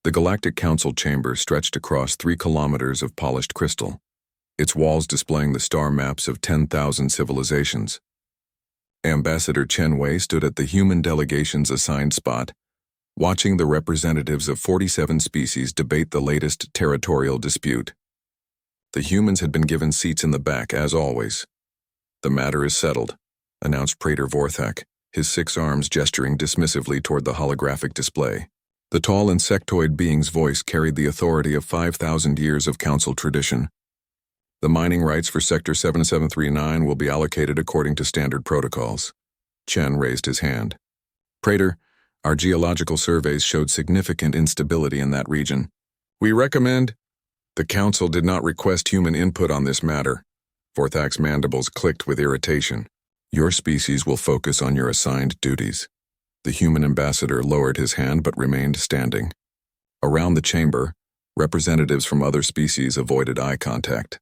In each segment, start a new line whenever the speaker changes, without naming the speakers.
The Galactic Council chamber stretched across 3 kilometers of polished crystal, its walls displaying the star maps of 10,000 civilizations. Ambassador Chen Wei stood at the human delegation's assigned spot, watching the representatives of 47 species debate the latest territorial dispute. The humans had been given seats in the back, as always. "The matter is settled," announced Praetor Vorthak, his 6 arms gesturing dismissively toward the holographic display. The tall insectoid being's voice carried the authority of 5,000 years of council tradition. "The mining rights for Sector 7739 will be allocated according to standard protocols." Chen raised his hand. "Praetor, our geological surveys showed significant instability in that region. We recommend—" The council did not request human input on this matter. Vorthak's mandibles clicked with irritation. "Your species will focus on your assigned duties." The human ambassador lowered his hand but remained standing. Around the chamber, representatives from other species avoided eye contact.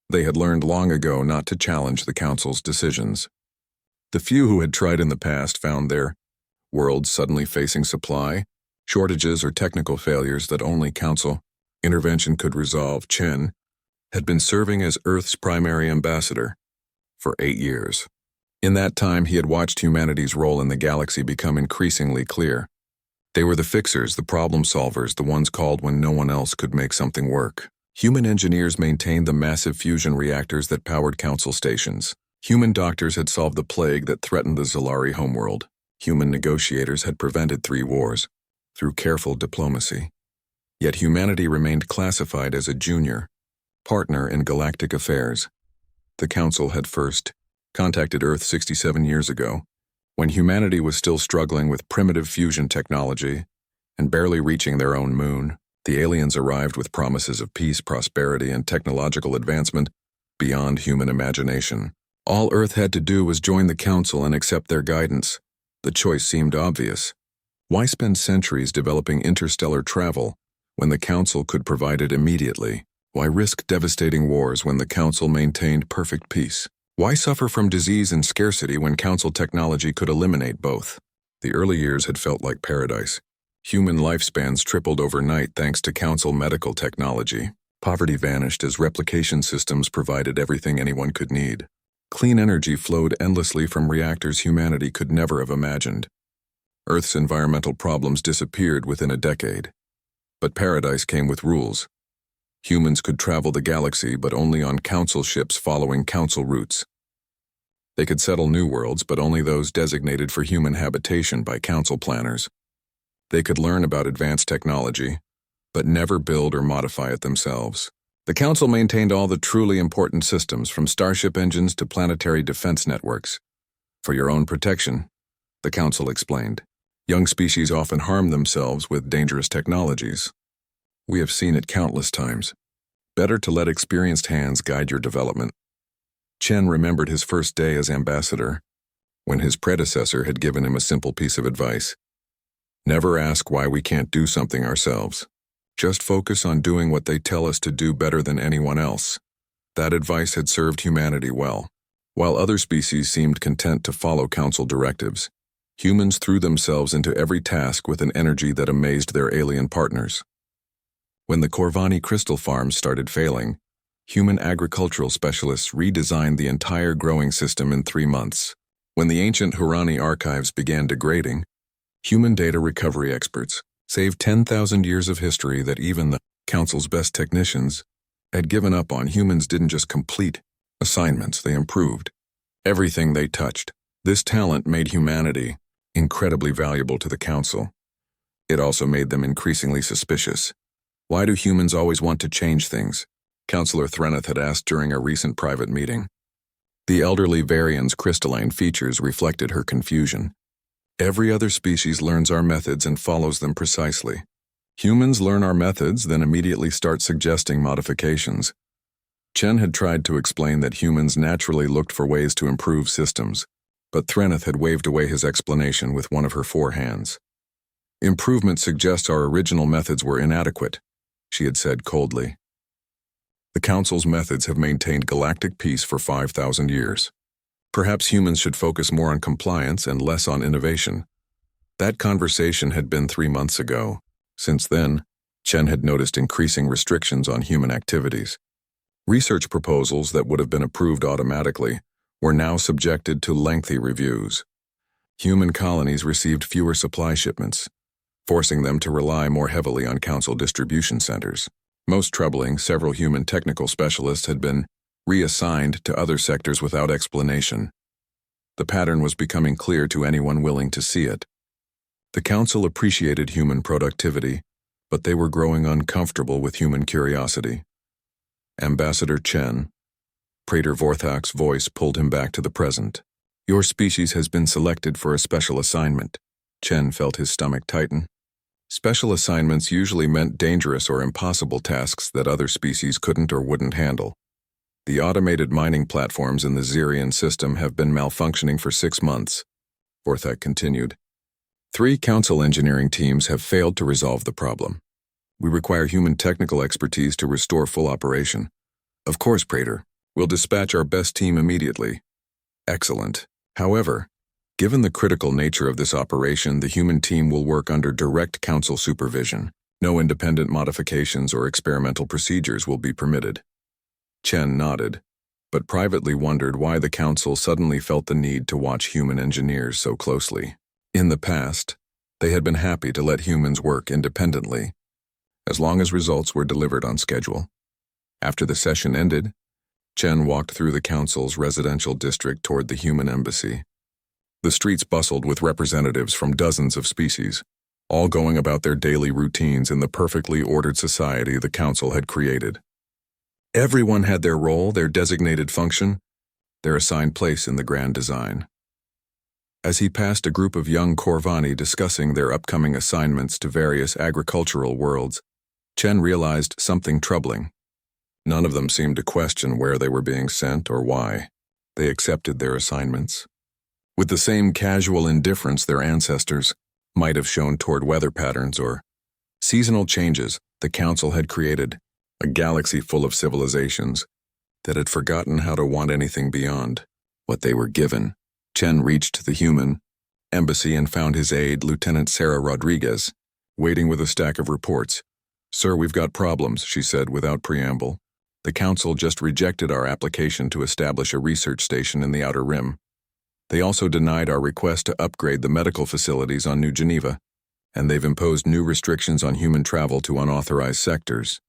They had learned long ago not to challenge the council's decisions. The few who had tried in the past found their worlds suddenly facing supply shortages or technical failures that only council intervention could resolve. Chen had been serving as Earth's primary ambassador for 8 years. In that time, he had watched humanity's role in the galaxy become increasingly clear. They were the fixers, the problem solvers, the ones called when no one else could make something work. Human engineers maintained the massive fusion reactors that powered council stations. Human doctors had solved the plague that threatened the Zalari homeworld. Human negotiators had prevented 3 wars through careful diplomacy. Yet humanity remained classified as a junior partner in galactic affairs. The council had first contacted Earth 67 years ago, when humanity was still struggling with primitive fusion technology and barely reaching their own moon. The aliens arrived with promises of peace, prosperity, and technological advancement beyond human imagination. All Earth had to do was join the council and accept their guidance. The choice seemed obvious. Why spend centuries developing interstellar travel when the council could provide it immediately? Why risk devastating wars when the council maintained perfect peace? Why suffer from disease and scarcity when council technology could eliminate both? The early years had felt like paradise. Human lifespans tripled overnight thanks to council medical technology. Poverty vanished as replication systems provided everything anyone could need. Clean energy flowed endlessly from reactors humanity could never have imagined. Earth's environmental problems disappeared within a decade. But paradise came with rules. Humans could travel the galaxy, but only on council ships following council routes. They could settle new worlds, but only those designated for human habitation by council planners. They could learn about advanced technology, but never build or modify it themselves. The council maintained all the truly important systems, from starship engines to planetary defense networks. For your own protection, the council explained. Young species often harm themselves with dangerous technologies. We have seen it countless times. Better to let experienced hands guide your development. Chen remembered his first day as ambassador, when his predecessor had given him a simple piece of advice. Never ask why we can't do something ourselves. Just focus on doing what they tell us to do better than anyone else. That advice had served humanity well. While other species seemed content to follow council directives, humans threw themselves into every task with an energy that amazed their alien partners. When the Corvani crystal farms started failing, human agricultural specialists redesigned the entire growing system in 3 months. When the ancient Hurani archives began degrading, human data recovery experts saved 10,000 years of history that even the council's best technicians had given up on. Humans didn't just complete assignments, they improved everything they touched. This talent made humanity incredibly valuable to the council. It also made them increasingly suspicious. Why do humans always want to change things? Councillor Threneth had asked during a recent private meeting. The elderly Varian's crystalline features reflected her confusion. Every other species learns our methods and follows them precisely. Humans learn our methods, then immediately start suggesting modifications. Chen had tried to explain that humans naturally looked for ways to improve systems, but Threneth had waved away his explanation with one of her 4 hands. Improvement suggests our original methods were inadequate, she had said coldly. The Council's methods have maintained galactic peace for 5,000 years. Perhaps humans should focus more on compliance and less on innovation. That conversation had been 3 months ago. Since then, Chen had noticed increasing restrictions on human activities. Research proposals that would have been approved automatically were now subjected to lengthy reviews. Human colonies received fewer supply shipments, forcing them to rely more heavily on council distribution centers. Most troubling, several human technical specialists had been reassigned to other sectors without explanation. The pattern was becoming clear to anyone willing to see it. The council appreciated human productivity, but they were growing uncomfortable with human curiosity. Ambassador Chen, Praetor Vorthak's voice pulled him back to the present. Your species has been selected for a special assignment. Chen felt his stomach tighten. Special assignments usually meant dangerous or impossible tasks that other species couldn't or wouldn't handle. The automated mining platforms in the Xerian system have been malfunctioning for 6 months, Vorthak continued. 3 council engineering teams have failed to resolve the problem. We require human technical expertise to restore full operation. Of course, Praetor. We'll dispatch our best team immediately. Excellent. However, given the critical nature of this operation, the human team will work under direct council supervision. No independent modifications or experimental procedures will be permitted. Chen nodded, but privately wondered why the council suddenly felt the need to watch human engineers so closely. In the past, they had been happy to let humans work independently, as long as results were delivered on schedule. After the session ended, Chen walked through the council's residential district toward the human embassy. The streets bustled with representatives from dozens of species, all going about their daily routines in the perfectly ordered society the council had created. Everyone had their role, their designated function, their assigned place in the grand design. As he passed a group of young Corvani discussing their upcoming assignments to various agricultural worlds, Chen realized something troubling. None of them seemed to question where they were being sent or why. They accepted their assignments with the same casual indifference their ancestors might have shown toward weather patterns or seasonal changes the council had created, a galaxy full of civilizations that had forgotten how to want anything beyond what they were given. Chen reached the human embassy and found his aide, Lieutenant Sarah Rodriguez, waiting with a stack of reports. Sir, we've got problems, she said without preamble. The council just rejected our application to establish a research station in the Outer Rim. They also denied our request to upgrade the medical facilities on New Geneva, and they've imposed new restrictions on human travel to unauthorized sectors.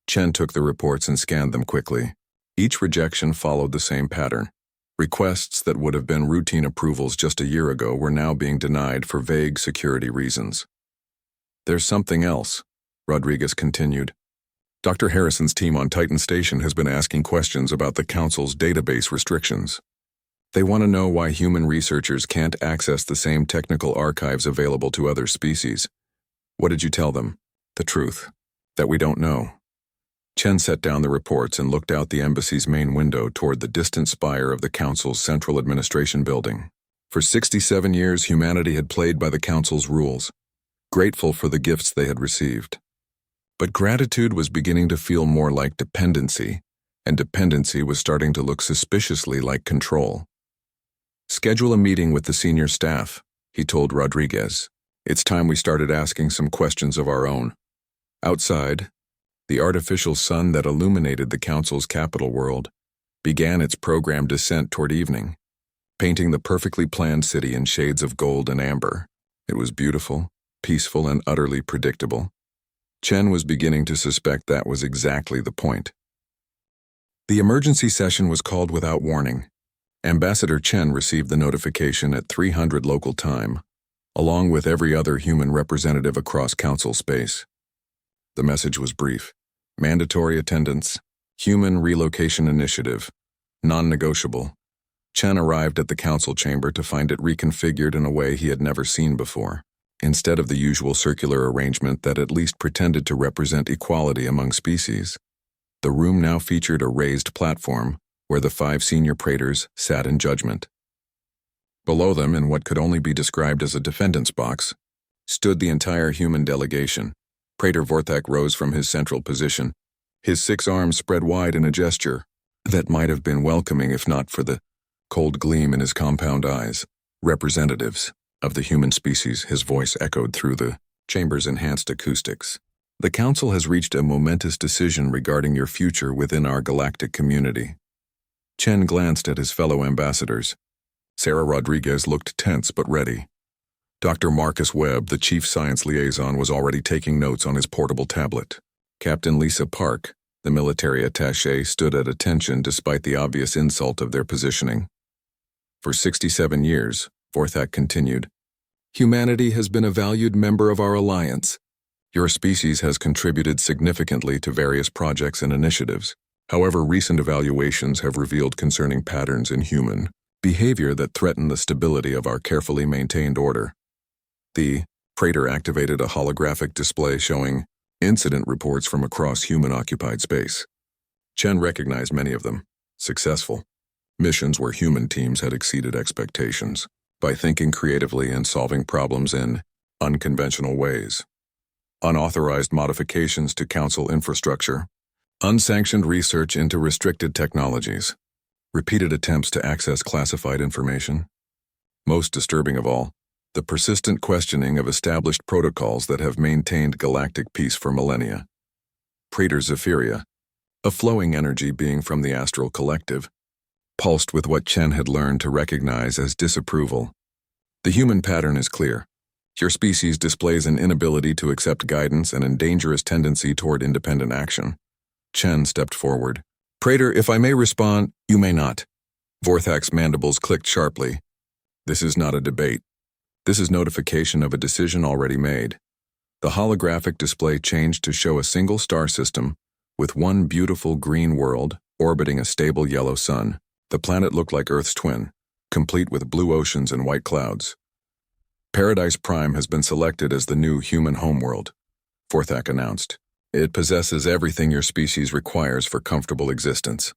Chen took the reports and scanned them quickly. Each rejection followed the same pattern. Requests that would have been routine approvals just a year ago were now being denied for vague security reasons. There's something else, Rodriguez continued. Dr. Harrison's team on Titan Station has been asking questions about the Council's database restrictions. They want to know why human researchers can't access the same technical archives available to other species. What did you tell them? The truth. That we don't know. Chen set down the reports and looked out the embassy's main window toward the distant spire of the Council's central administration building. For 67 years, humanity had played by the Council's rules, grateful for the gifts they had received. But gratitude was beginning to feel more like dependency, and dependency was starting to look suspiciously like control. Schedule a meeting with the senior staff, he told Rodriguez. It's time we started asking some questions of our own. Outside, the artificial sun that illuminated the Council's capital world began its programmed descent toward evening, painting the perfectly planned city in shades of gold and amber. It was beautiful, peaceful, and utterly predictable. Chen was beginning to suspect that was exactly the point. The emergency session was called without warning. Ambassador Chen received the notification at 300 local time, along with every other human representative across Council space. The message was brief. Mandatory attendance, human relocation initiative, non-negotiable. Chen arrived at the Council chamber to find it reconfigured in a way he had never seen before. Instead of the usual circular arrangement that at least pretended to represent equality among species, the room now featured a raised platform where the 5 senior praetors sat in judgment. Below them, in what could only be described as a defendant's box, stood the entire human delegation. Praetor Vorthak rose from his central position, his 6 arms spread wide in a gesture that might have been welcoming if not for the cold gleam in his compound eyes. Representatives of the human species, his voice echoed through the Chambers enhanced acoustics. The Council has reached a momentous decision regarding your future within our galactic community. Chen glanced at his fellow ambassadors. Sarah Rodriguez looked tense but ready. Dr. Marcus Webb, the chief science liaison, was already taking notes on his portable tablet. Captain Lisa Park, the military attaché, stood at attention despite the obvious insult of their positioning. For 67 years, Vorthak continued, humanity has been a valued member of our alliance. Your species has contributed significantly to various projects and initiatives. However, recent evaluations have revealed concerning patterns in human behavior that threaten the stability of our carefully maintained order. The Praetor activated a holographic display showing incident reports from across human-occupied space. Chen recognized many of them. Successful missions where human teams had exceeded expectations by thinking creatively and solving problems in unconventional ways. Unauthorized modifications to Council infrastructure. Unsanctioned research into restricted technologies. Repeated attempts to access classified information. Most disturbing of all, the persistent questioning of established protocols that have maintained galactic peace for millennia. Praetor Zephyria, a flowing energy being from the astral collective, pulsed with what Chen had learned to recognize as disapproval. The human pattern is clear. Your species displays an inability to accept guidance and a dangerous tendency toward independent action. Chen stepped forward. Praetor, if I may respond, you may not. Vorthak's mandibles clicked sharply. This is not a debate. This is notification of a decision already made. The holographic display changed to show a single star system with one beautiful green world orbiting a stable yellow sun. The planet looked like Earth's twin, complete with blue oceans and white clouds. Paradise Prime has been selected as the new human homeworld, Vorthak announced. It possesses everything your species requires for comfortable existence.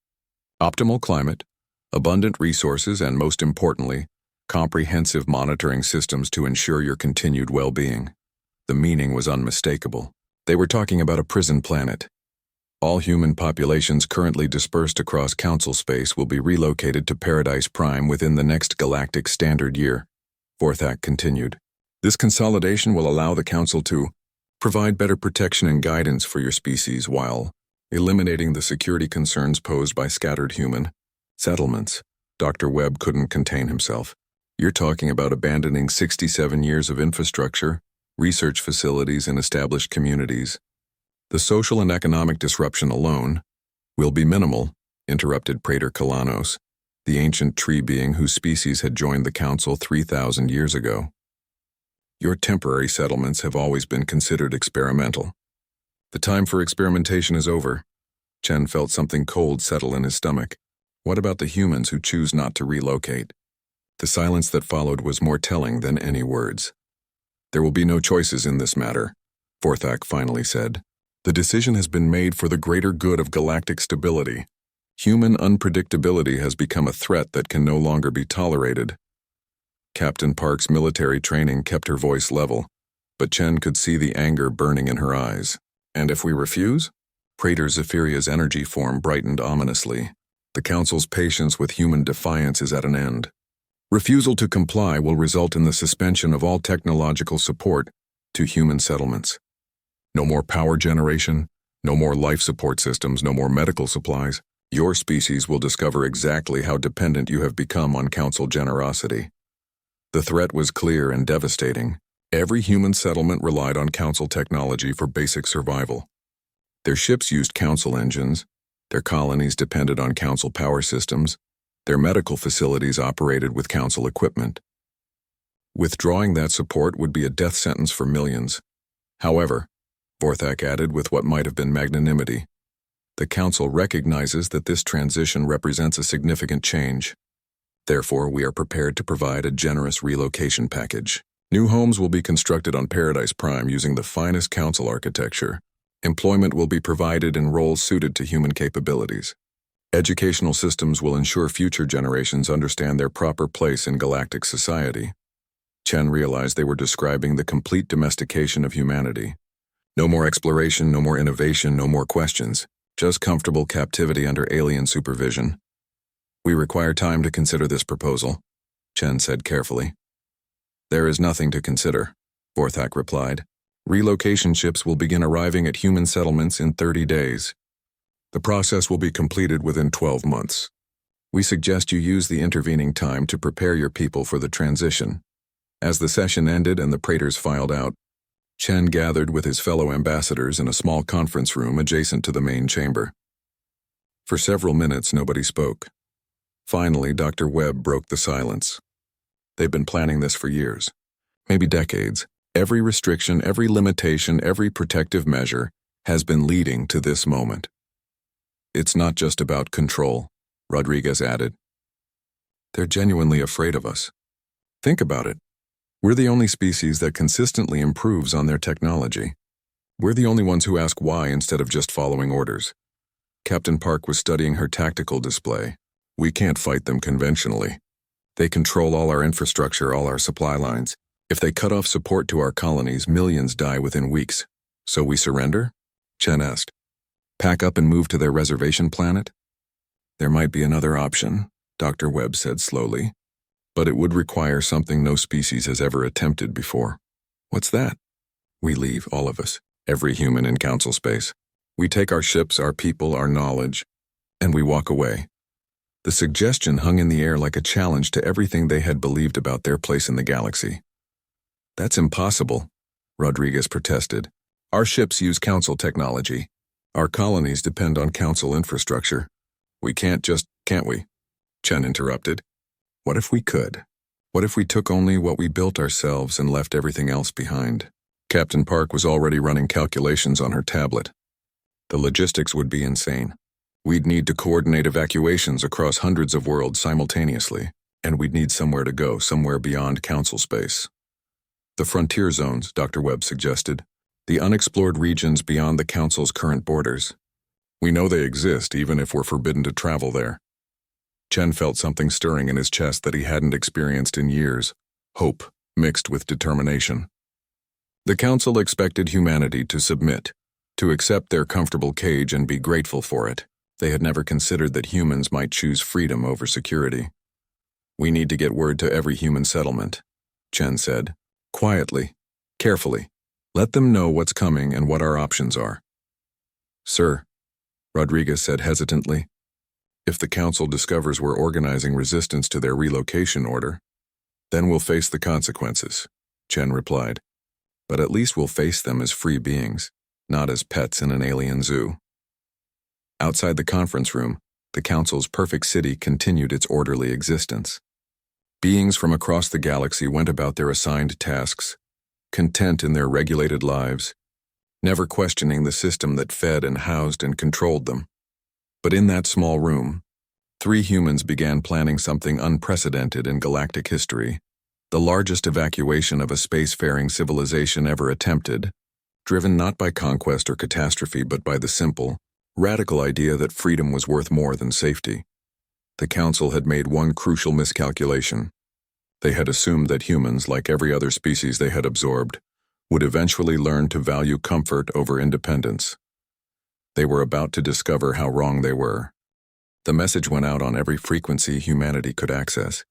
Optimal climate, abundant resources, and most importantly, comprehensive monitoring systems to ensure your continued well-being. The meaning was unmistakable. They were talking about a prison planet. All human populations currently dispersed across Council space will be relocated to Paradise Prime within the next galactic standard year, Vorthak continued. This consolidation will allow the Council to provide better protection and guidance for your species while eliminating the security concerns posed by scattered human settlements. Dr. Webb couldn't contain himself. You're talking about abandoning 67 years of infrastructure, research facilities, and established communities. The social and economic disruption alone will be minimal, interrupted Praetor Kalanos, the ancient tree being whose species had joined the Council 3,000 years ago. Your temporary settlements have always been considered experimental. The time for experimentation is over. Chen felt something cold settle in his stomach. What about the humans who choose not to relocate? The silence that followed was more telling than any words. There will be no choices in this matter, Vorthak finally said. The decision has been made for the greater good of galactic stability. Human unpredictability has become a threat that can no longer be tolerated. Captain Park's military training kept her voice level, but Chen could see the anger burning in her eyes. And if we refuse? Praetor Zephyria's energy form brightened ominously. The Council's patience with human defiance is at an end. Refusal to comply will result in the suspension of all technological support to human settlements. No more power generation, no more life support systems, no more medical supplies. Your species will discover exactly how dependent you have become on Council generosity. The threat was clear and devastating. Every human settlement relied on Council technology for basic survival. Their ships used Council engines, their colonies depended on Council power systems, their medical facilities operated with Council equipment. Withdrawing that support would be a death sentence for millions. However, Vorthak added with what might have been magnanimity, the Council recognizes that this transition represents a significant change. Therefore, we are prepared to provide a generous relocation package. New homes will be constructed on Paradise Prime using the finest Council architecture. Employment will be provided in roles suited to human capabilities. Educational systems will ensure future generations understand their proper place in galactic society. Chen realized they were describing the complete domestication of humanity. No more exploration, no more innovation, no more questions. Just comfortable captivity under alien supervision. We require time to consider this proposal, Chen said carefully. There is nothing to consider, Vorthak replied. Relocation ships will begin arriving at human settlements in 30 days. The process will be completed within 12 months. We suggest you use the intervening time to prepare your people for the transition. As the session ended and the praetors filed out, Chen gathered with his fellow ambassadors in a small conference room adjacent to the main chamber. For several minutes, nobody spoke. Finally, Dr. Webb broke the silence. They've been planning this for years, maybe decades. Every restriction, every limitation, every protective measure has been leading to this moment. It's not just about control, Rodriguez added. They're genuinely afraid of us. Think about it. We're the only species that consistently improves on their technology. We're the only ones who ask why instead of just following orders. Captain Park was studying her tactical display. We can't fight them conventionally. They control all our infrastructure, all our supply lines. If they cut off support to our colonies, millions die within weeks. So we surrender? Chen asked. Pack up and move to their reservation planet? There might be another option, Dr. Webb said slowly. But it would require something no species has ever attempted before. What's that? We leave, all of us, every human in council space. We take our ships, our people, our knowledge, and we walk away. The suggestion hung in the air like a challenge to everything they had believed about their place in the galaxy. That's impossible, Rodriguez protested. Our ships use council technology. Our colonies depend on council infrastructure. We can't just, can't we? Chen interrupted. What if we could? What if we took only what we built ourselves and left everything else behind? Captain Park was already running calculations on her tablet. The logistics would be insane. We'd need to coordinate evacuations across hundreds of worlds simultaneously, and we'd need somewhere to go, somewhere beyond council space. The frontier zones, Dr. Webb suggested. The unexplored regions beyond the council's current borders. We know they exist, even if we're forbidden to travel there. Chen felt something stirring in his chest that he hadn't experienced in years. Hope, mixed with determination. The council expected humanity to submit, to accept their comfortable cage and be grateful for it. They had never considered that humans might choose freedom over security. We need to get word to every human settlement, Chen said. Quietly, carefully. Let them know what's coming and what our options are. Sir, Rodriguez said hesitantly, if the council discovers we're organizing resistance to their relocation order, then we'll face the consequences, Chen replied. But at least we'll face them as free beings, not as pets in an alien zoo. Outside the conference room, the council's perfect city continued its orderly existence. Beings from across the galaxy went about their assigned tasks, content in their regulated lives, never questioning the system that fed and housed and controlled them. But in that small room, 3 humans began planning something unprecedented in galactic history, the largest evacuation of a spacefaring civilization ever attempted, driven not by conquest or catastrophe but by the simple, radical idea that freedom was worth more than safety. The council had made one crucial miscalculation. They had assumed that humans, like every other species they had absorbed, would eventually learn to value comfort over independence. They were about to discover how wrong they were. The message went out on every frequency humanity could access,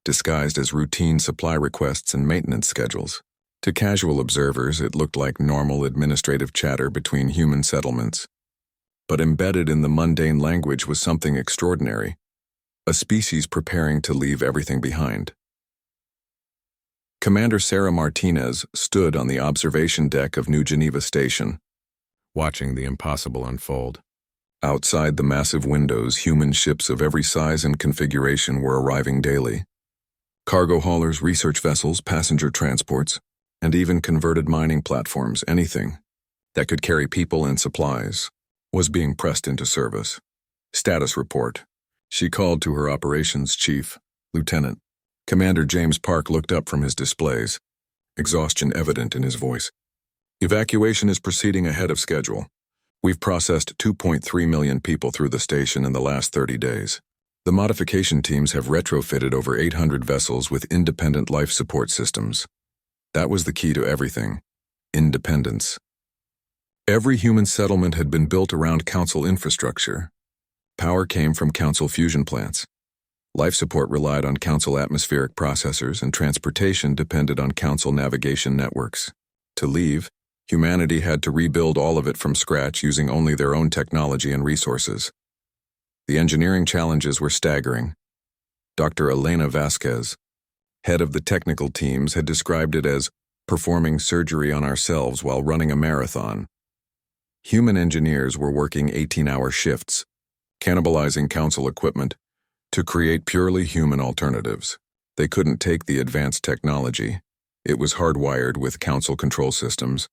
disguised as routine supply requests and maintenance schedules. To casual observers, it looked like normal administrative chatter between human settlements. But embedded in the mundane language was something extraordinary, a species preparing to leave everything behind. Commander Sarah Martinez stood on the observation deck of New Geneva Station, watching the impossible unfold. Outside the massive windows, human ships of every size and configuration were arriving daily. Cargo haulers, research vessels, passenger transports, and even converted mining platforms, anything that could carry people and supplies, was being pressed into service. Status report. She called to her operations chief, Lieutenant. Commander James Park looked up from his displays, exhaustion evident in his voice. Evacuation is proceeding ahead of schedule. We've processed 2.3 million people through the station in the last 30 days. The modification teams have retrofitted over 800 vessels with independent life support systems. That was the key to everything. Independence. Every human settlement had been built around council infrastructure. Power came from council fusion plants. Life support relied on council atmospheric processors, and transportation depended on council navigation networks. To leave, Humanity had to rebuild all of it from scratch using only their own technology and resources. The engineering challenges were staggering. Dr. Elena Vasquez, head of the technical teams, had described it as performing surgery on ourselves while running a marathon. Human engineers were working 18-hour shifts, cannibalizing council equipment, to create purely human alternatives. They couldn't take the advanced technology. It was hardwired with council control systems,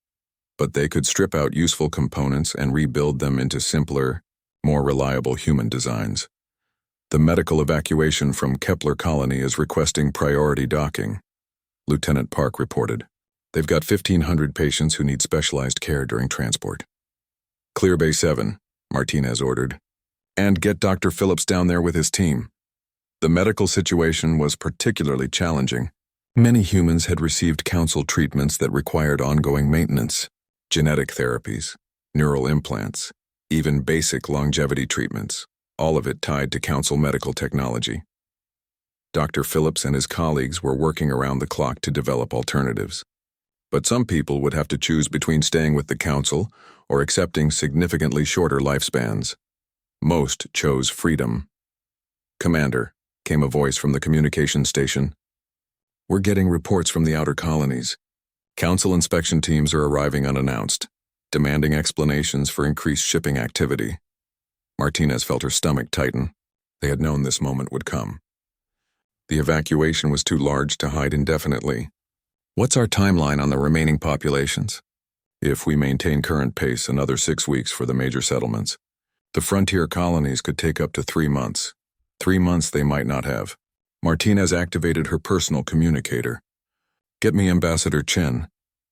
but they could strip out useful components and rebuild them into simpler, more reliable human designs. The medical evacuation from Kepler Colony is requesting priority docking, Lieutenant Park reported. They've got 1,500 patients who need specialized care during transport. Clear Bay 7, Martinez ordered, and get Dr. Phillips down there with his team. The medical situation was particularly challenging. Many humans had received council treatments that required ongoing maintenance, genetic therapies, neural implants, even basic longevity treatments, all of it tied to council medical technology. Dr. Phillips and his colleagues were working around the clock to develop alternatives. But some people would have to choose between staying with the council or accepting significantly shorter lifespans. Most chose freedom. "Commander," came a voice from the communication station. "We're getting reports from the outer colonies. Council inspection teams are arriving unannounced, demanding explanations for increased shipping activity." Martinez felt her stomach tighten. They had known this moment would come. The evacuation was too large to hide indefinitely. "What's our timeline on the remaining populations?" "If we maintain current pace, another 6 weeks for the major settlements. The frontier colonies could take up to 3 months. 3 months they might not have." Martinez activated her personal communicator. "Get me Ambassador Chen."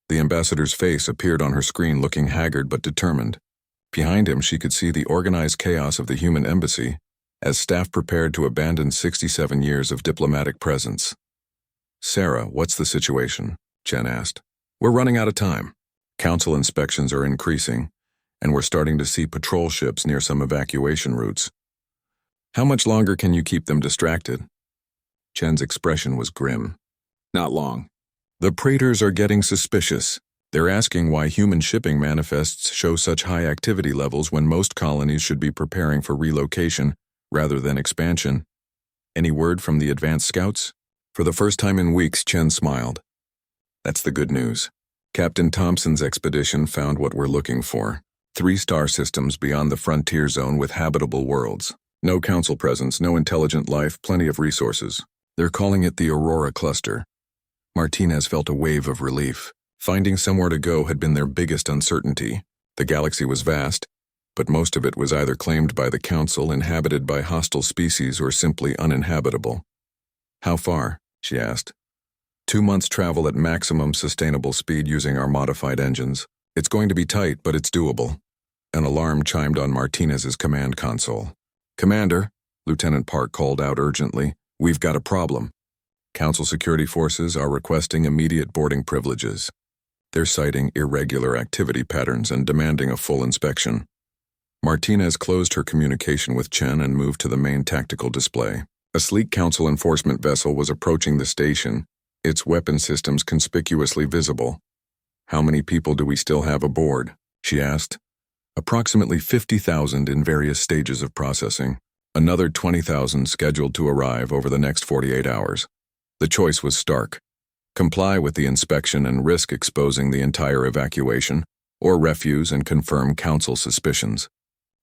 The ambassador's face appeared on her screen, looking haggard but determined. Behind him she could see the organized chaos of the human embassy, as staff prepared to abandon 67 years of diplomatic presence. "Sarah, what's the situation?" Chen asked. "We're running out of time. Council inspections are increasing, and we're starting to see patrol ships near some evacuation routes. How much longer can you keep them distracted?" Chen's expression was grim. "Not long. The Praetors are getting suspicious. They're asking why human shipping manifests show such high activity levels when most colonies should be preparing for relocation rather than expansion. Any word from the advanced scouts?" For the first time in weeks, Chen smiled. "That's the good news. Captain Thompson's expedition found what we're looking for. 3 star systems beyond the frontier zone with habitable worlds. No council presence, no intelligent life, plenty of resources. They're calling it the Aurora Cluster." Martinez felt a wave of relief. Finding somewhere to go had been their biggest uncertainty. The galaxy was vast, but most of it was either claimed by the Council, inhabited by hostile species, or simply uninhabitable. "How far?" she asked. 2 months' travel at maximum sustainable speed using our modified engines. It's going to be tight, but it's doable. An alarm chimed on Martinez's command console. "Commander," Lieutenant Park called out urgently, "we've got a problem. Council security forces are requesting immediate boarding privileges. They're citing irregular activity patterns and demanding a full inspection." Martinez closed her communication with Chen and moved to the main tactical display. A sleek Council enforcement vessel was approaching the station, its weapon systems conspicuously visible. "How many people do we still have aboard?" she asked. "Approximately 50,000 in various stages of processing. Another 20,000 scheduled to arrive over the next 48 hours. The choice was stark. Comply with the inspection and risk exposing the entire evacuation, or refuse and confirm Council suspicions.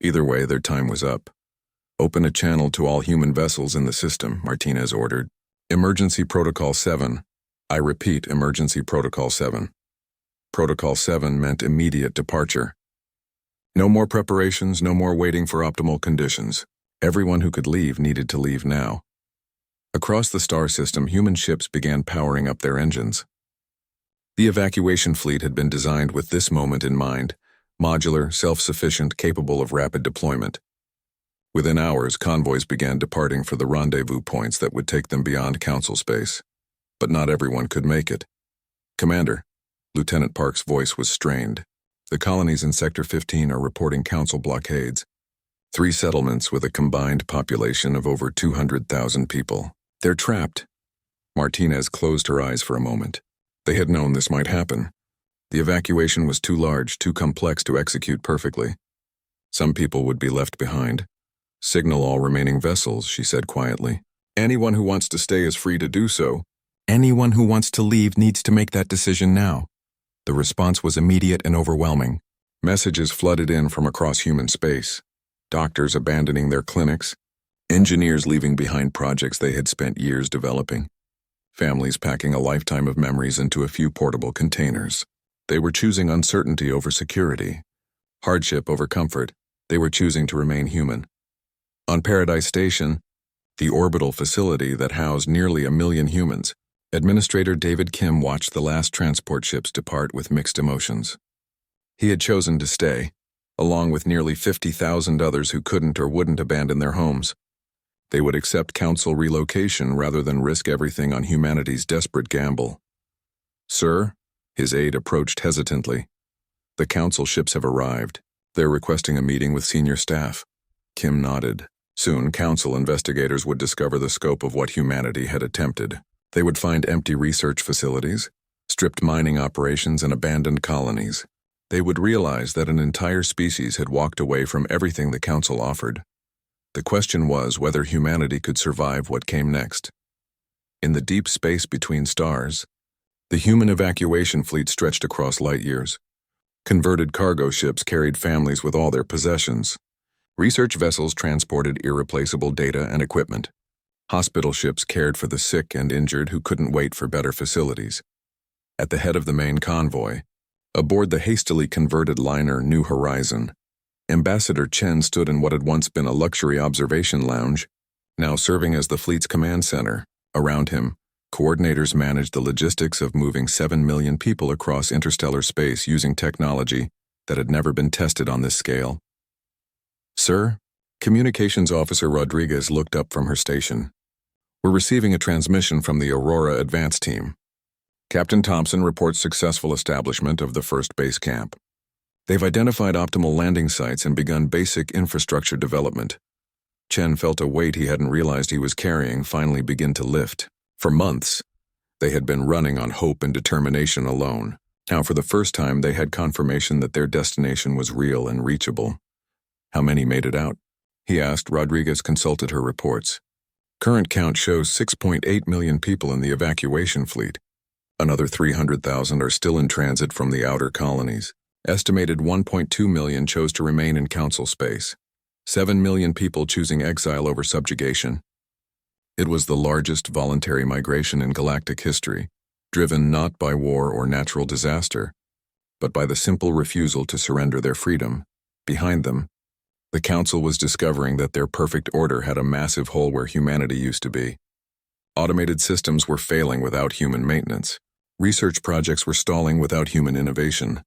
Either way, their time was up. "Open a channel to all human vessels in the system," Martinez ordered. "Emergency Protocol 7. I repeat, Emergency Protocol 7. Protocol 7 meant immediate departure. No more preparations, no more waiting for optimal conditions. Everyone who could leave needed to leave now." Across the star system, human ships began powering up their engines. The evacuation fleet had been designed with this moment in mind: modular, self-sufficient, capable of rapid deployment. Within hours, convoys began departing for the rendezvous points that would take them beyond Council space. But not everyone could make it. "Commander," Lieutenant Park's voice was strained. "The colonies in Sector 15 are reporting Council blockades. 3 settlements with a combined population of over 200,000 people. They're trapped." Martinez closed her eyes for a moment. They had known this might happen. The evacuation was too large, too complex to execute perfectly. Some people would be left behind. Signal all remaining vessels, she said quietly. Anyone who wants to stay is free to do so. Anyone who wants to leave needs to make that decision now. The response was immediate and overwhelming. Messages flooded in from across human space. Doctors abandoning their clinics. Engineers leaving behind projects they had spent years developing. Families packing a lifetime of memories into a few portable containers. They were choosing uncertainty over security. Hardship over comfort. They were choosing to remain human. On Paradise Station, the orbital facility that housed nearly 1 million humans, Administrator David Kim watched the last transport ships depart with mixed emotions. He had chosen to stay, along with nearly 50,000 others who couldn't or wouldn't abandon their homes. They would accept council relocation rather than risk everything on humanity's desperate gamble. Sir, his aide approached hesitantly. The council ships have arrived. They're requesting a meeting with senior staff. Kim nodded. Soon, council investigators would discover the scope of what humanity had attempted. They would find empty research facilities, stripped mining operations, and abandoned colonies. They would realize that an entire species had walked away from everything the council offered. The question was whether humanity could survive what came next. In the deep space between stars, the human evacuation fleet stretched across light years. Converted cargo ships carried families with all their possessions. Research vessels transported irreplaceable data and equipment. Hospital ships cared for the sick and injured who couldn't wait for better facilities. At the head of the main convoy, aboard the hastily converted liner New Horizon, Ambassador Chen stood in what had once been a luxury observation lounge, now serving as the fleet's command center. Around him, coordinators managed the logistics of moving 7 million people across interstellar space using technology that had never been tested on this scale. Sir, Communications Officer Rodriguez looked up from her station. We're receiving a transmission from the Aurora Advance Team. Captain Thompson reports successful establishment of the first base camp. They've identified optimal landing sites and begun basic infrastructure development. Chen felt a weight he hadn't realized he was carrying finally begin to lift. For months, they had been running on hope and determination alone. Now, for the first time, they had confirmation that their destination was real and reachable. How many made it out? He asked. Rodriguez consulted her reports. Current count shows 6.8 million people in the evacuation fleet. Another 300,000 are still in transit from the outer colonies. Estimated 1.2 million chose to remain in council space. 7 million people choosing exile over subjugation. It was the largest voluntary migration in galactic history, driven not by war or natural disaster, but by the simple refusal to surrender their freedom. Behind them, the council was discovering that their perfect order had a massive hole where humanity used to be. Automated systems were failing without human maintenance. Research projects were stalling without human innovation.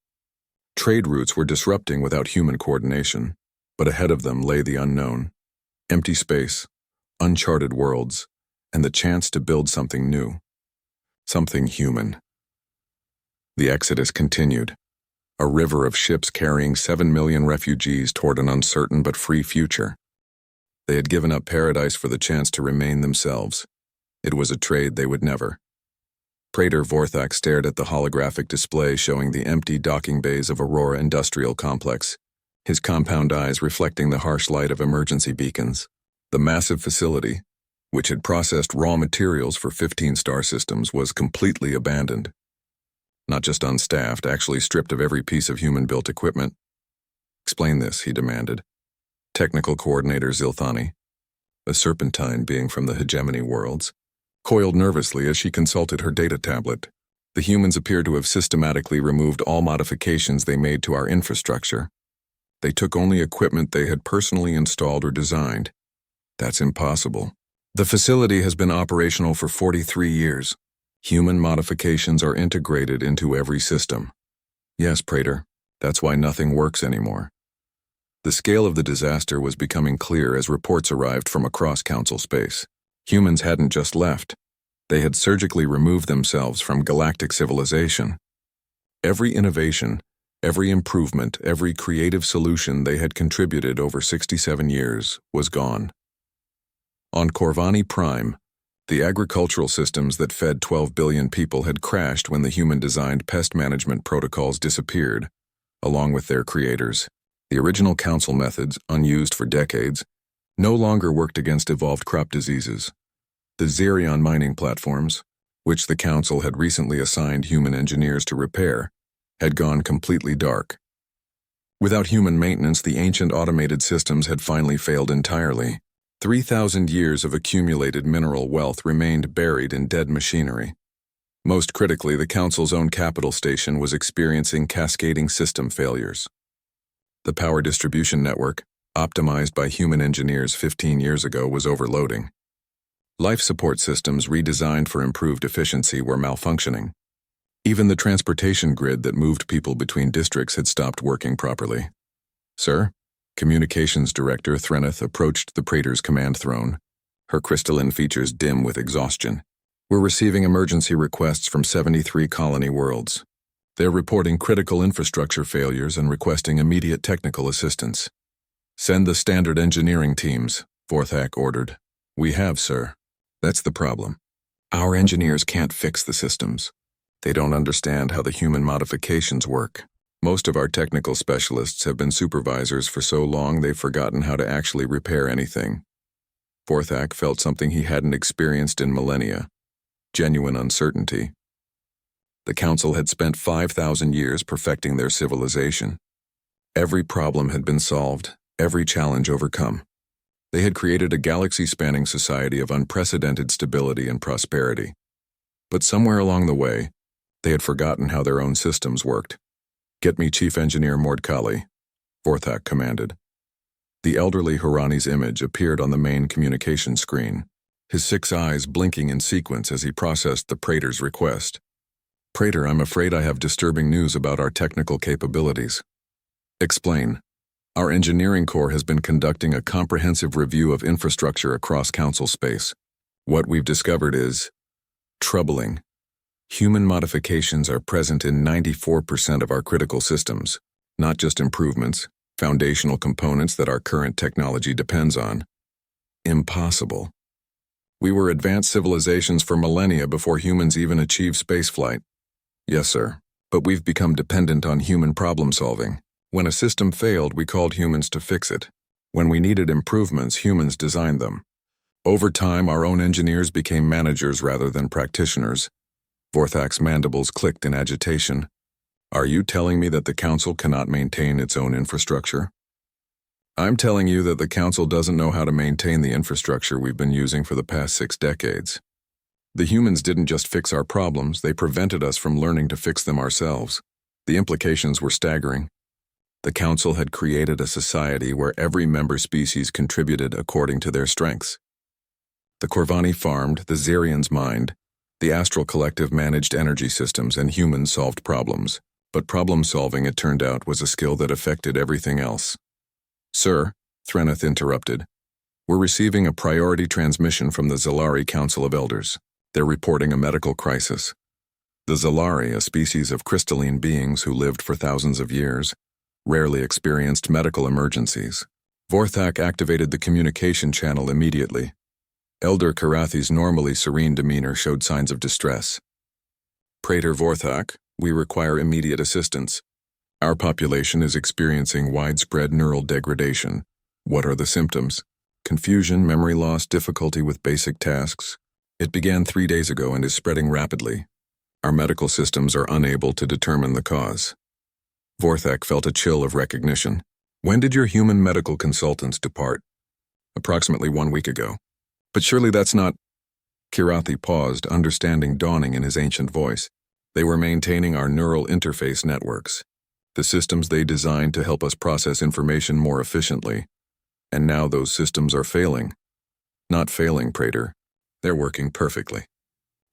Trade routes were disrupting without human coordination. But ahead of them lay the unknown. Empty space, uncharted worlds, and the chance to build something new. Something human. The exodus continued. A river of ships carrying 7 million refugees toward an uncertain but free future. They had given up paradise for the chance to remain themselves. It was a trade they would never. Praetor Vorthak stared at the holographic display showing the empty docking bays of Aurora Industrial Complex, his compound eyes reflecting the harsh light of emergency beacons. The massive facility, which had processed raw materials for 15 star systems, was completely abandoned. Not just unstaffed, actually stripped of every piece of human-built equipment. Explain this, he demanded. Technical coordinator Zilthani, a serpentine being from the hegemony worlds, coiled nervously as she consulted her data tablet. The humans appeared to have systematically removed all modifications they made to our infrastructure. They took only equipment they had personally installed or designed. That's impossible. The facility has been operational for 43 years. Human modifications are integrated into every system. Yes, Praetor, that's why nothing works anymore. The scale of the disaster was becoming clear as reports arrived from across council space. Humans hadn't just left. They had surgically removed themselves from galactic civilization. Every innovation, every improvement, every creative solution they had contributed over 67 years was gone. On Corvani Prime, The agricultural systems that fed 12 billion people had crashed when the human-designed pest management protocols disappeared, along with their creators. The original council methods, unused for decades, no longer worked against evolved crop diseases. The Xerion mining platforms, which the council had recently assigned human engineers to repair, had gone completely dark. Without human maintenance, the ancient automated systems had finally failed entirely. 3,000 years of accumulated mineral wealth remained buried in dead machinery. Most critically, the council's own capital station was experiencing cascading system failures. The power distribution network, optimized by human engineers 15 years ago, was overloading. Life support systems redesigned for improved efficiency were malfunctioning. Even the transportation grid that moved people between districts had stopped working properly. "Sir?" Communications Director Threneth approached the Praetor's command throne, her crystalline features dim with exhaustion. "We're receiving emergency requests from 73 colony worlds. They're reporting critical infrastructure failures and requesting immediate technical assistance." "Send the standard engineering teams," Vorthak ordered. "We have, sir. That's the problem. Our engineers can't fix the systems. They don't understand how the human modifications work. Most of our technical specialists have been supervisors for so long they've forgotten how to actually repair anything." Vorthak felt something he hadn't experienced in millennia: genuine uncertainty. The council had spent 5,000 years perfecting their civilization. Every problem had been solved, every challenge overcome. They had created a galaxy-spanning society of unprecedented stability and prosperity. But somewhere along the way, they had forgotten how their own systems worked. "Get me Chief Engineer Mordkali," Vorthak commanded. The elderly Hurani's image appeared on the main communication screen, his 6 eyes blinking in sequence as he processed the Praetor's request. "Praetor, I'm afraid I have disturbing news about our technical capabilities." "Explain." "Our engineering corps has been conducting a comprehensive review of infrastructure across council space. What we've discovered is troubling. Human modifications are present in 94% of our critical systems, not just improvements, foundational components that our current technology depends on. Impossible. We were advanced civilizations for millennia before humans even achieved spaceflight." "Yes, sir, but we've become dependent on human problem-solving. When a system failed, we called humans to fix it. When we needed improvements, humans designed them. Over time, our own engineers became managers rather than practitioners." Vorthak's mandibles clicked in agitation. "Are you telling me that the council cannot maintain its own infrastructure?" "I'm telling you that the council doesn't know how to maintain the infrastructure we've been using for the past 6 decades. The humans didn't just fix our problems, they prevented us from learning to fix them ourselves." The implications were staggering. The council had created a society where every member species contributed according to their strengths. The Corvani farmed, the Xerians mined, the Astral Collective managed energy systems, and humans solved problems. But problem-solving, it turned out, was a skill that affected everything else. "Sir," Threneth interrupted, "we're receiving a priority transmission from the Zalari Council of Elders. They're reporting a medical crisis. The Zalari, a species of crystalline beings who lived for thousands of years, rarely experienced medical emergencies." Vorthak activated the communication channel immediately. Elder Karathi's normally serene demeanor showed signs of distress. "Praetor Vorthak, we require immediate assistance. Our population is experiencing widespread neural degradation. What are the symptoms? Confusion, memory loss, difficulty with basic tasks. It began 3 days ago and is spreading rapidly. Our medical systems are unable to determine the cause." Vorthak felt a chill of recognition. "When did your human medical consultants depart?" "Approximately 1 week ago." "But surely that's not—" Kirathi paused, understanding dawning in his ancient voice. "They were maintaining our neural interface networks, the systems they designed to help us process information more efficiently. And now those systems are failing." "Not failing, Praetor. They're working perfectly.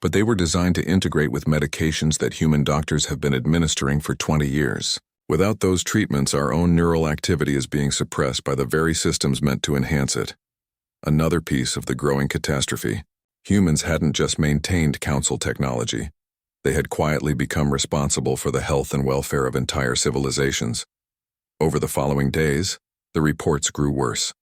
But they were designed to integrate with medications that human doctors have been administering for 20 years. Without those treatments, our own neural activity is being suppressed by the very systems meant to enhance it." Another piece of the growing catastrophe. Humans hadn't just maintained council technology. They had quietly become responsible for the health and welfare of entire civilizations. Over the following days, the reports grew worse.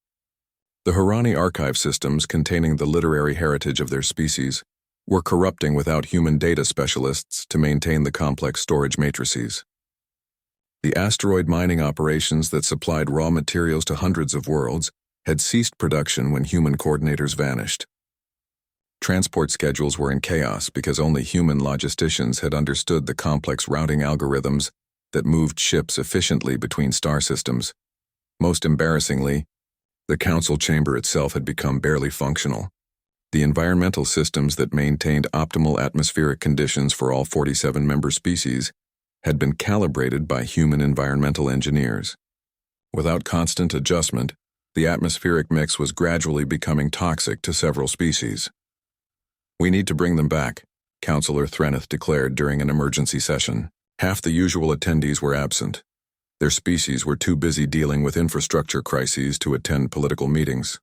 The Harani archive systems containing the literary heritage of their species were corrupting without human data specialists to maintain the complex storage matrices. The asteroid mining operations that supplied raw materials to hundreds of worlds had ceased production when human coordinators vanished. Transport schedules were in chaos because only human logisticians had understood the complex routing algorithms that moved ships efficiently between star systems. Most embarrassingly, the council chamber itself had become barely functional. The environmental systems that maintained optimal atmospheric conditions for all 47 member species had been calibrated by human environmental engineers. Without constant adjustment, the atmospheric mix was gradually becoming toxic to several species. "We need to bring them back," Councillor Threneth declared during an emergency session. Half the usual attendees were absent. Their species were too busy dealing with infrastructure crises to attend political meetings.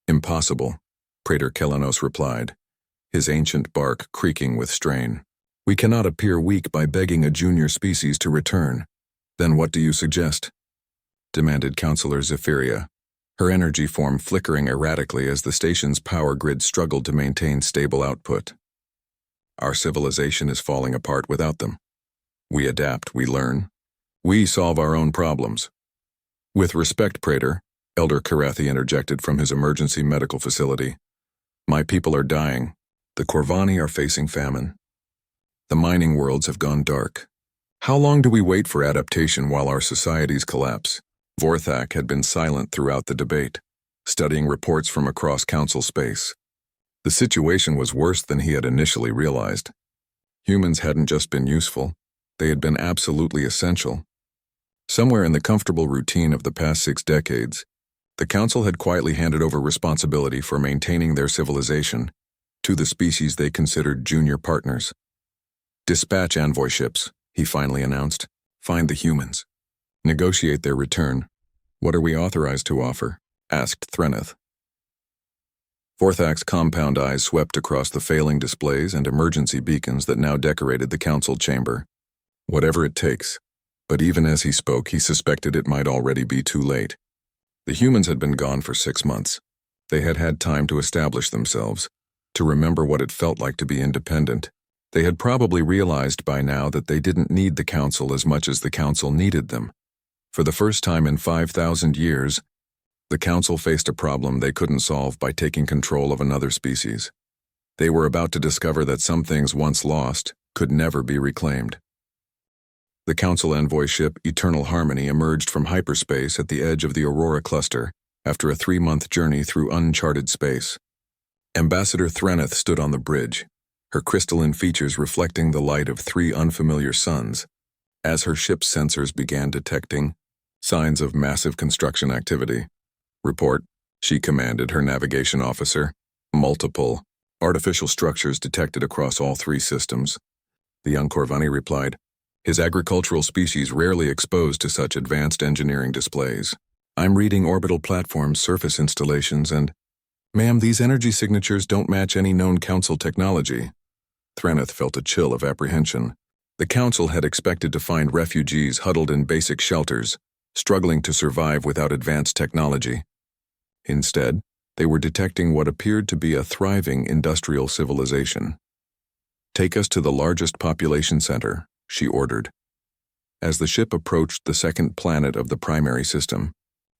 "Impossible," Praetor Kelanos replied, his ancient bark creaking with strain. "We cannot appear weak by begging a junior species to return." "Then what do you suggest?" demanded Councillor Zephyria, her energy form flickering erratically as the station's power grid struggled to maintain stable output. "Our civilization is falling apart without them. We adapt, we learn. We solve our own problems." "With respect, Praetor," Elder Karathi interjected from his emergency medical facility, "my people are dying. The Corvani are facing famine. The mining worlds have gone dark. How long do we wait for adaptation while our societies collapse?" Vorthak had been silent throughout the debate, studying reports from across council space. The situation was worse than he had initially realized. Humans hadn't just been useful, they had been absolutely essential. Somewhere in the comfortable routine of the past 6 decades, the council had quietly handed over responsibility for maintaining their civilization to the species they considered junior partners. "Dispatch envoy ships," he finally announced. "Find the humans. Negotiate their return." "What are we authorized to offer?" asked Threneth. Vorthak's compound eyes swept across the failing displays and emergency beacons that now decorated the council chamber. "Whatever it takes." But even as he spoke, he suspected it might already be too late. The humans had been gone for 6 months. They had had time to establish themselves, to remember what it felt like to be independent. They had probably realized by now that they didn't need the council as much as the council needed them. For the first time in 5,000 years, the council faced a problem they couldn't solve by taking control of another species. They were about to discover that some things once lost could never be reclaimed. The council envoy ship Eternal Harmony emerged from hyperspace at the edge of the Aurora cluster after a 3-month journey through uncharted space. Ambassador Threneth stood on the bridge, her crystalline features reflecting the light of 3 unfamiliar suns, as her ship's sensors began detecting signs of massive construction activity. "Report," she commanded her navigation officer. "Multiple artificial structures detected across all 3 systems." The young Corvani replied, his agricultural species rarely exposed to such advanced engineering displays. "I'm reading orbital platforms, surface installations, and—" "Ma'am, these energy signatures don't match any known council technology." Threneth felt a chill of apprehension. The council had expected to find refugees huddled in basic shelters, struggling to survive without advanced technology. Instead, they were detecting what appeared to be a thriving industrial civilization. "Take us to the largest population center," she ordered. As the ship approached the second planet of the primary system,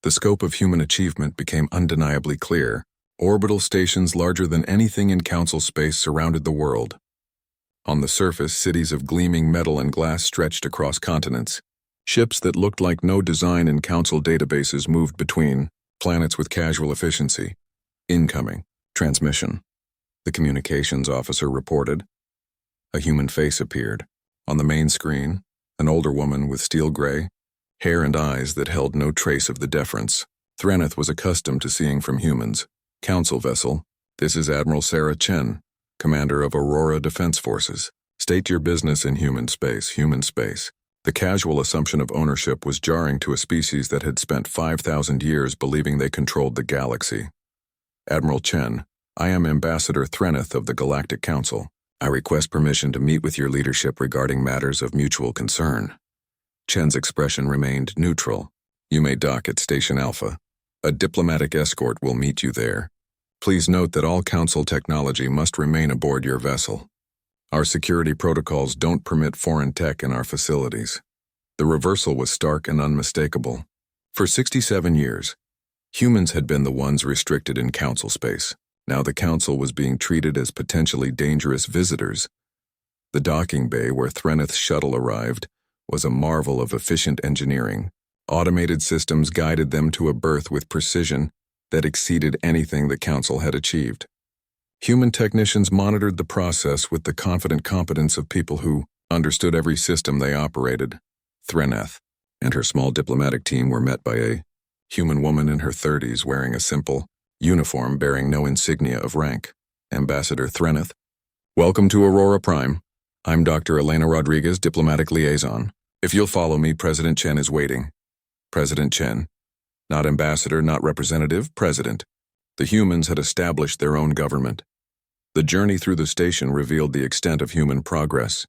the scope of human achievement became undeniably clear. Orbital stations larger than anything in council space surrounded the world. On the surface, cities of gleaming metal and glass stretched across continents. Ships that looked like no design in council databases moved between planets with casual efficiency. "Incoming. Transmission," the communications officer reported. A human face appeared. On the main screen, an older woman with steel gray hair and eyes that held no trace of the deference Threneth was accustomed to seeing from humans. "Council vessel, this is Admiral Sarah Chen, commander of Aurora Defense Forces. State your business in human space, human space." The casual assumption of ownership was jarring to a species that had spent 5,000 years believing they controlled the galaxy. "Admiral Chen, I am Ambassador Threneth of the Galactic Council. I request permission to meet with your leadership regarding matters of mutual concern." Chen's expression remained neutral. "You may dock at Station Alpha." A diplomatic escort will meet you there. Please note that all Council technology must remain aboard your vessel. Our security protocols don't permit foreign tech in our facilities. The reversal was stark and unmistakable. For 67 years, humans had been the ones restricted in Council space. Now the Council was being treated as potentially dangerous visitors. The docking bay where Threneth's shuttle arrived was a marvel of efficient engineering. Automated systems guided them to a berth with precision that exceeded anything the Council had achieved. Human technicians monitored the process with the confident competence of people who understood every system they operated. Threneth and her small diplomatic team were met by a human woman in her 30s wearing a simple uniform bearing no insignia of rank. Ambassador Threneth. Welcome to Aurora Prime. I'm Dr. Elena Rodriguez, diplomatic liaison. If you'll follow me, President Chen is waiting. President Chen. Not ambassador, not representative, president. The humans had established their own government. The journey through the station revealed the extent of human progress.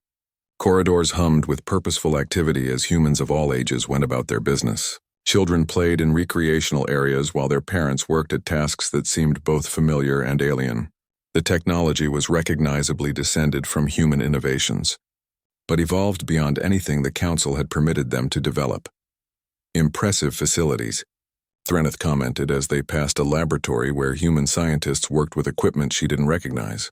Corridors hummed with purposeful activity as humans of all ages went about their business. Children played in recreational areas while their parents worked at tasks that seemed both familiar and alien. The technology was recognizably descended from human innovations, but evolved beyond anything the Council had permitted them to develop. Impressive facilities, Threneth commented as they passed a laboratory where human scientists worked with equipment she didn't recognize.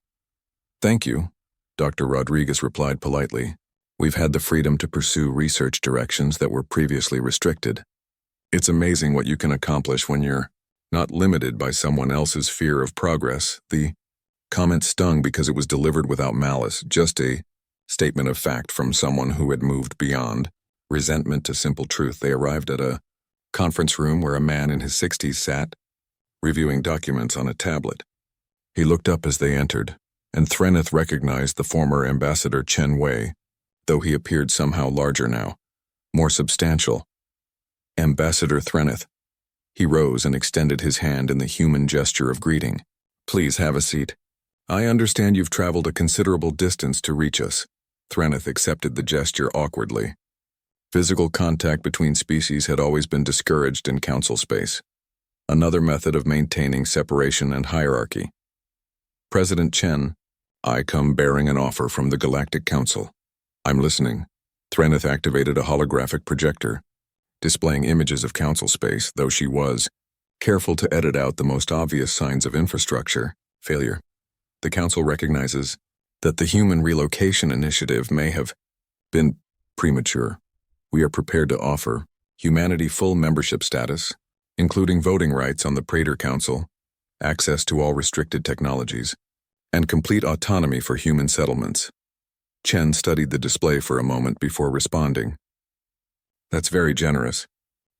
Thank you, Dr. Rodriguez replied politely. We've had the freedom to pursue research directions that were previously restricted. It's amazing what you can accomplish when you're not limited by someone else's fear of progress. The comment stung because it was delivered without malice, just a statement of fact from someone who had moved beyond resentment to simple truth. They arrived at a conference room where a man in his 60s sat, reviewing documents on a tablet. He looked up as they entered, and Threneth recognized the former Ambassador Chen Wei, though he appeared somehow larger now, more substantial. Ambassador Threneth. He rose and extended his hand in the human gesture of greeting. Please have a seat. I understand you've traveled a considerable distance to reach us. Threneth accepted the gesture awkwardly. Physical contact between species had always been discouraged in Council space, another method of maintaining separation and hierarchy. President Chen, I come bearing an offer from the Galactic Council. I'm listening. Threneth activated a holographic projector, displaying images of Council space, though she was careful to edit out the most obvious signs of infrastructure failure. The Council recognizes that the Human Relocation Initiative may have been premature. We are prepared to offer humanity full membership status, including voting rights on the Praetor Council, access to all restricted technologies, and complete autonomy for human settlements. Chen studied the display for a moment before responding. That's very generous.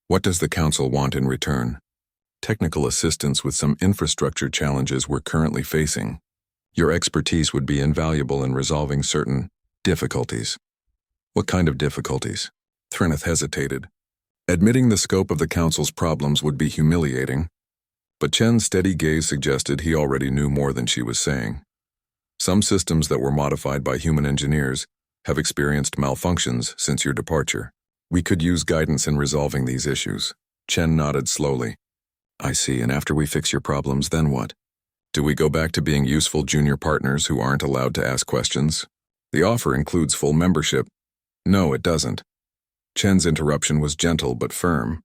What does the Council want in return? Technical assistance with some infrastructure challenges we're currently facing. Your expertise would be invaluable in resolving certain difficulties. What kind of difficulties? Threneth hesitated. Admitting the scope of the Council's problems would be humiliating, but Chen's steady gaze suggested he already knew more than she was saying. Some systems that were modified by human engineers have experienced malfunctions since your departure. We could use guidance in resolving these issues. Chen nodded slowly. I see, and after we fix your problems, then what? Do we go back to being useful junior partners who aren't allowed to ask questions? The offer includes full membership. No, it doesn't. Chen's interruption was gentle but firm.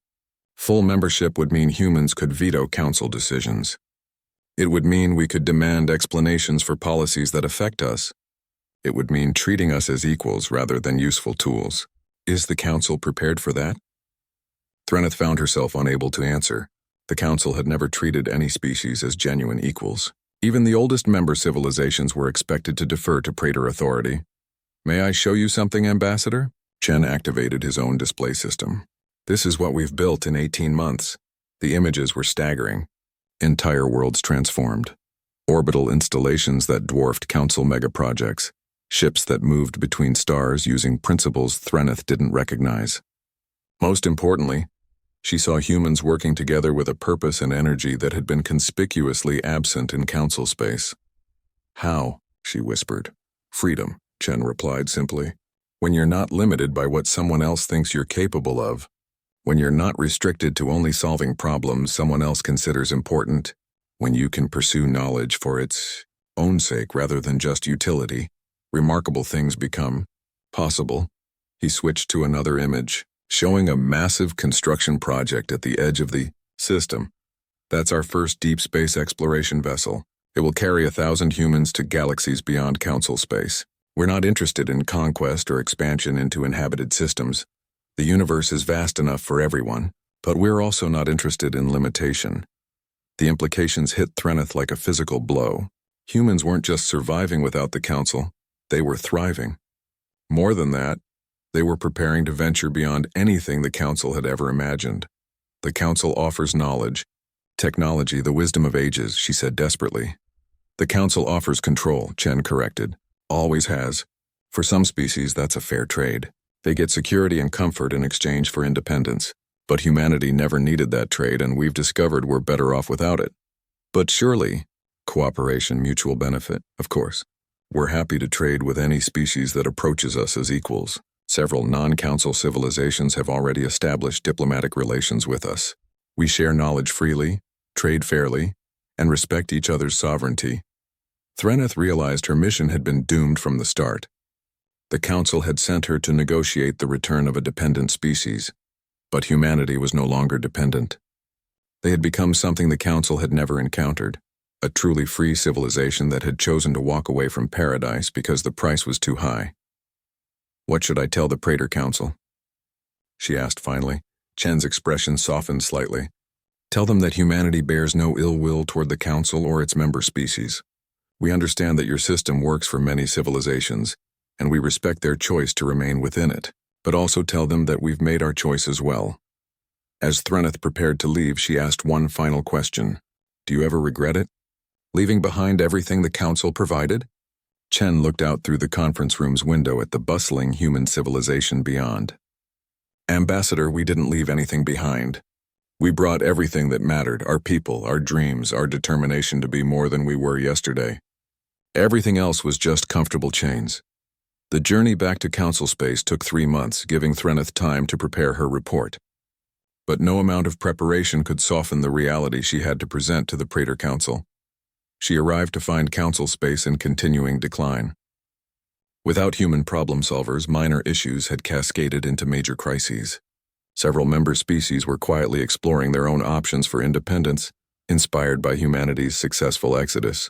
Full membership would mean humans could veto Council decisions. It would mean we could demand explanations for policies that affect us. It would mean treating us as equals rather than useful tools. Is the Council prepared for that? Threneth found herself unable to answer. The Council had never treated any species as genuine equals. Even the oldest member civilizations were expected to defer to Praetor authority. May I show you something, Ambassador? Chen activated his own display system. This is what we've built in 18 months. The images were staggering. Entire worlds transformed. Orbital installations that dwarfed Council megaprojects. Ships that moved between stars using principles Threneth didn't recognize. Most importantly, she saw humans working together with a purpose and energy that had been conspicuously absent in Council space. How? She whispered. Freedom, Chen replied simply. When you're not limited by what someone else thinks you're capable of, When you're not restricted to only solving problems someone else considers important, when you can pursue knowledge for its own sake rather than just utility, remarkable things become possible. He switched to another image, showing a massive construction project at the edge of the system. That's our first deep space exploration vessel. It will carry 1,000 humans to galaxies beyond Council space. We're not interested in conquest or expansion into inhabited systems. The universe is vast enough for everyone, but we're also not interested in limitation. The implications hit Threneth like a physical blow. Humans weren't just surviving without the Council, they were thriving. More than that, they were preparing to venture beyond anything the Council had ever imagined. The Council offers knowledge, technology, the wisdom of ages, she said desperately. The Council offers control, Chen corrected. Always has. For some species, that's a fair trade. They get security and comfort in exchange for independence. But humanity never needed that trade, and we've discovered we're better off without it. But surely, cooperation, mutual benefit, of course. We're happy to trade with any species that approaches us as equals. Several non-Council civilizations have already established diplomatic relations with us. We share knowledge freely, trade fairly, and respect each other's sovereignty. Threneth realized her mission had been doomed from the start. The Council had sent her to negotiate the return of a dependent species, but humanity was no longer dependent. They had become something the Council had never encountered, a truly free civilization that had chosen to walk away from paradise because the price was too high. What should I tell the Praetor Council? She asked finally. Chen's expression softened slightly. Tell them that humanity bears no ill will toward the Council or its member species. We understand that your system works for many civilizations, and we respect their choice to remain within it, but also tell them that we've made our choice as well. As Threneth prepared to leave, she asked one final question. Do you ever regret it? Leaving behind everything the Council provided? Chen looked out through the conference room's window at the bustling human civilization beyond. Ambassador, we didn't leave anything behind. We brought everything that mattered, our people, our dreams, our determination to be more than we were yesterday. Everything else was just comfortable chains. The journey back to Council space took 3 months, giving Threneth time to prepare her report. But no amount of preparation could soften the reality she had to present to the Praetor Council. She arrived to find Council space in continuing decline. Without human problem solvers, minor issues had cascaded into major crises. Several member species were quietly exploring their own options for independence, inspired by humanity's successful exodus.